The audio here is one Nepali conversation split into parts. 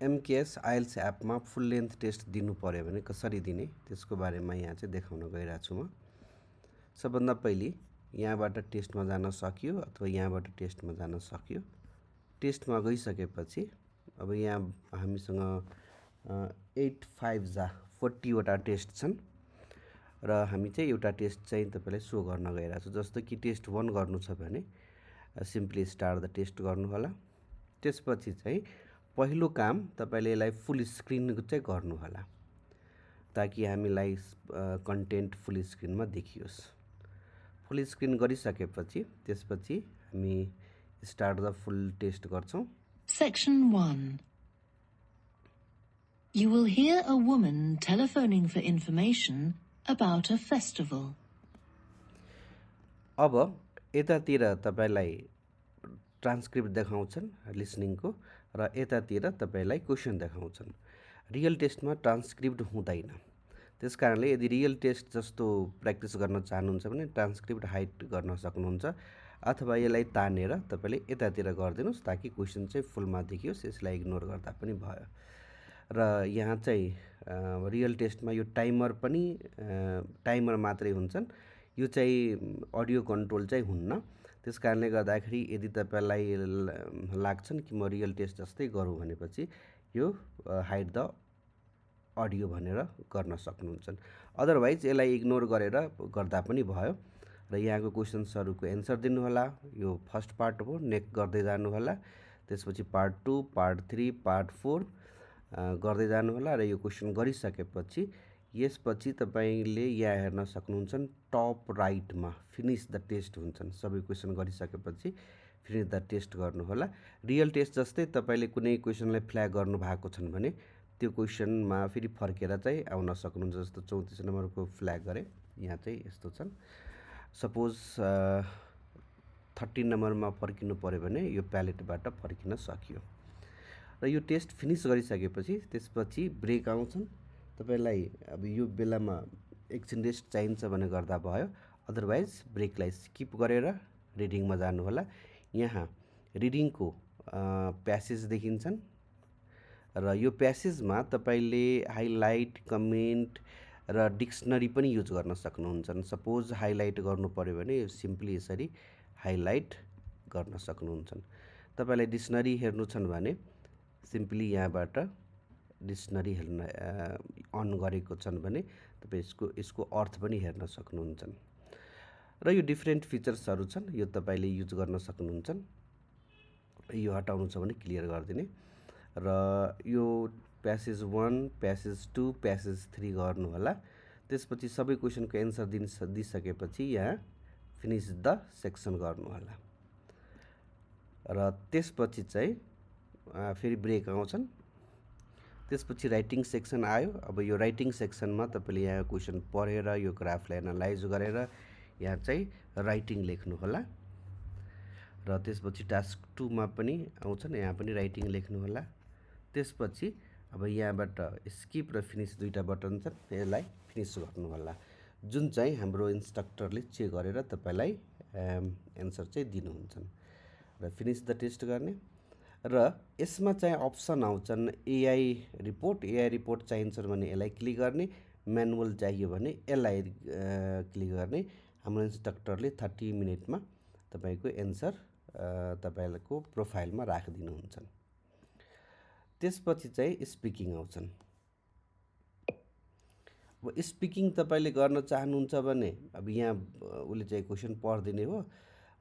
एमकेएस आइएल्स एपमा फुल लेन्थ टेस्ट दिनु पर्यो भने कसरी दिने त्यसको बारेमा यहाँ चाहिँ देखाउन गइरहेको छु म। सबभन्दा पहिले यहाँबाट टेस्टमा जान सकियो अथवा यहाँबाट टेस्टमा जान सकियो। टेस्टमा गइसकेपछि अब यहाँ हामीसँग 8 5 40 वटा टेस्ट छन् र हामी चाहिँ एउटा टेस्ट चाहिँ तपाईलाई सो गर्न गइरहेको छु। जस्तो कि टेस्ट 1 गर्नु छ भने सिम्पली स्टार्ट द टेस्ट गर्नु होला। त्यसपछि चाहिँ पहिलो काम तपाईले यसलाई फुल स्क्रिन चाहिँ गर्नु होला ताकि हामीलाई कन्टेन्ट फुल स्क्रिनमा देखियोस्। फुल स्क्रिन गरिसकेपछि त्यसपछि हामी स्टार्ट द फुल टेस्ट गर्छौं। Section 1. You will hear a woman telephoning for information about a festival. अब यतातिर तपाईलाई ट्रान्सक्रिप्ट देखाउँछन् लिसनिङको र यतातिर तपाईलाई क्वेशन देखाउँछन्। रियल टेस्टमा ट्रान्सक्रिप्ट हुँदैन। त्यसकारणले यदि रियल टेस्ट जस्तो प्र्याक्टिस गर्न चाहनुहुन्छ भने ट्रान्सक्रिप्ट हाइड गर्न सक्नुहुन्छ अथवा यसलाई तानेर तपाईले यतातिर गरिदिनुस् ताकि क्वेशन चाहिँ फुलमा देखियोस्। यसलाई इग्नोर गर्दा पनि भयो। र यहाँ चाहिँ रियल टेस्टमा यो टाइमर पनि टाइमर मात्रै हुन्छन्। यो चाहिँ अडियो कन्ट्रोल चाहिँ हुन्न। त्यसकारणले गर्दाखेरि यदि तपाईलाई लाग्छन् कि म रियल टेस्ट जस्तै गरौँ भनेपछि यो हाइड द अडियो भनेर गर्न सक्नुहुन्छ। अदरवाइज यसलाई इग्नोर गरेर गर्दा पनि भयो। र यहाँको क्वेशन्सहरुको एन्सर दिनु होला। यो फर्स्ट पार्ट हो, नेक्स्ट गर्दै जानु होला। त्यसपछि पार्ट 2, पार्ट 3, पार्ट 4 गर्दै जानु होला। र यो क्वेशन गरिसकेपछि यसपछि तपाईले यहाँ हेर्न सक्नुहुन्छ टप राइटमा फिनिश द टेस्ट हुन्छन्। सबै क्वेशन गरिसकेपछि फिनिश द टेस्ट गर्नु होला। रियल टेस्ट जस्तै तपाईले कुनै क्वेशनलाई फ्ल्याग गर्नु भएको छन् भने त्यो क्वेशनमा फेरि फर्केर चाहिँ आउन सक्नुहुन्छ। जस्तो 34 नम्बरको फ्ल्याग गरे यहाँ चाहिँ यस्तो छन्। सपोज 13 नम्बरमा फर्किनु पर्यो भने यो प्यालेटबाट फर्किन सकियो। र यो टेस्ट फिनिश गरिसकेपछि त्यसपछि ब्रेक आउँछन्। तपाईलाई अब यो बेलामा एकछिन रेस्ट चाहिन्छ भने गर्दा भयो। अदरवाइज ब्रेकलाई स्किप गरेर रिडिङमा जानु होला। यहाँ रिडिङको प्यासेज देखिन्छन् र यो प्यासेजमा तपाईले हाइलाइट, कमेन्ट र डिक्सनरी पनि युज गर्न सक्नुहुन्छ। सपोज हाइलाइट गर्नु पर्यो भने सिम्पली यसरी हाइलाइट गर्न सक्नुहुन्छ। तपाईलाई डिक्सनरी हेर्नु छन् भने सिम्पली यहाँबाट डिक्सनरी हेर्न अन गरेको छन् भने तपाई यसको अर्थ पनि हेर्न सक्नुहुन्छ। र यो डिफरेन्ट फिचर्सहरु छन्, यो तपाईले युज गर्न सक्नुहुन्छ। यो हटाउनु छ भने क्लियर गरिदिने। र यो प्यासेज 1, प्यासेज 2, प्यासेज 3 गर्नु होला। त्यसपछि सबै क्वेशनको एन्सर दिइसकेपछि यहाँ फिनिश द सेक्सन गर्नु होला। र त्यसपछि चाहिँ फेरि ब्रेक आउँछन्। त्यसपछि राइटिङ सेक्सन आयो। अब यो राइटिङ सेक्सनमा तपाईले यहाँ क्वेशन पढेर यो ग्राफलाई एनालाइज गरेर यहाँ चाहिँ राइटिङ लेख्नु होला। र त्यसपछि टास्क 2 मा पनि आउँछन्, यहाँ पनि राइटिङ लेख्नु होला। त्यसपछि अब यहाँबाट स्किप र फिनिश दुईटा बटन छन्, यसलाई फिनिश गर्नु होला। जुन चाहिँ हाम्रो इन्स्ट्रक्टरले चेक गरेर तपाईलाई एन्सर चाहिँ दिनुहुन्छ। र फिनिश द टेस्ट गर्ने। र यसमा चाहिँ अप्सन आउँछन् एआई रिपोर्ट। एआई रिपोर्ट चाहिन्छ भने यसलाई क्लिक गर्ने, म्यानुअल चाहियो भने यसलाई क्लिक गर्ने। हाम्रो इन्स्ट्रक्टरले 30 मिनेटमा तपाईको एन्सर तपाईको प्रोफाइलमा राखिदिनुहुन्छ। त्यसपछि चाहिँ स्पिकिङ आउँछन्। अब स्पिकिङ तपाईले गर्न चाहनुहुन्छ भने अब यहाँ उले चाहिँ क्वेशन पढ्दिने हो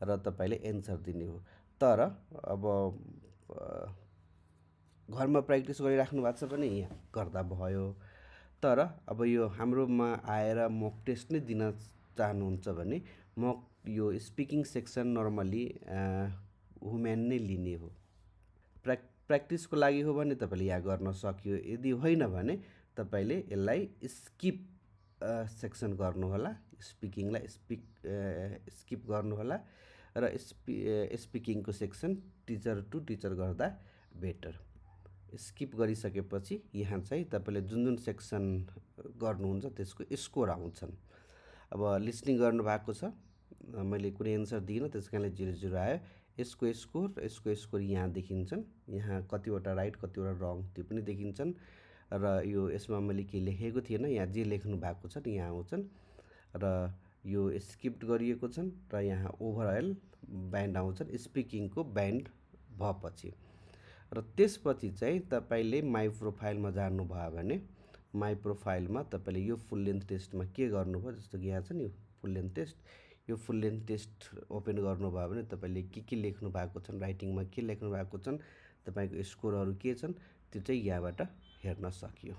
र तपाईले एन्सर दिने हो। तर अब घरमा प्र्याक्टिस गरिराख्नु भएको छ भने यहाँ गर्दा भयो। तर अब यो हाम्रोमा आएर मक टेस्ट नै दिन चाहनुहुन्छ भने मक यो स्पिकिङ सेक्सन नर्मली वुमेन नै लिने हो। प्र्याक्टिसको लागि हो भने तपाईले यहाँ गर्न सकियो। यदि होइन भने तपाईले यसलाई स्किप सेक्सन गर्नु होला। स्पिकिङलाई स्किप गर्नु होला। र स्पिकिङको सेक्सन टिचर टु टिचर गर्दा बेटर। स्किप गरिसकेपछि यहाँ चाहिँ तपाईले जुन जुन सेक्सन गर्नुहुन्छ त्यसको स्कोर आउँछन्। अब लिसनिङ गर्नु भएको छ, मैले कुनै एन्सर दिइनँ त्यसकारणले 0 0 आयो। यसको स्कोर यहाँ देखिन्छन्। यहाँ कतिवटा राइट कतिवटा रङ त्यो पनि देखिन्छन्। र यो यसमा मैले के लेखेको थिएन, यहाँ जे लेख्नु भएको छ यहाँ आउँछन् र यो स्किप्ड गरिएको छन् र यहाँ ओभरअल ब्यान्ड आउँछन् स्पिकिङको ब्यान्ड भएपछि। र त्यसपछि चाहिँ तपाईले माई प्रोफाइलमा जानुभयो भने माई प्रोफाइलमा तपाईले यो फुल लेन्थ टेस्टमा के गर्नुभयो, जस्तो कि यहाँ छ नि फुल लेन्थ टेस्ट, यो फुल लेन्थ टेस्ट ओपन गर्नुभयो भने तपाईले के लेख्नु भएको छन्, राइटिङमा के लेख्नु भएको छन्, तपाईको स्कोरहरू के छन् त्यो चाहिँ यहाँबाट हेर्न सकियो।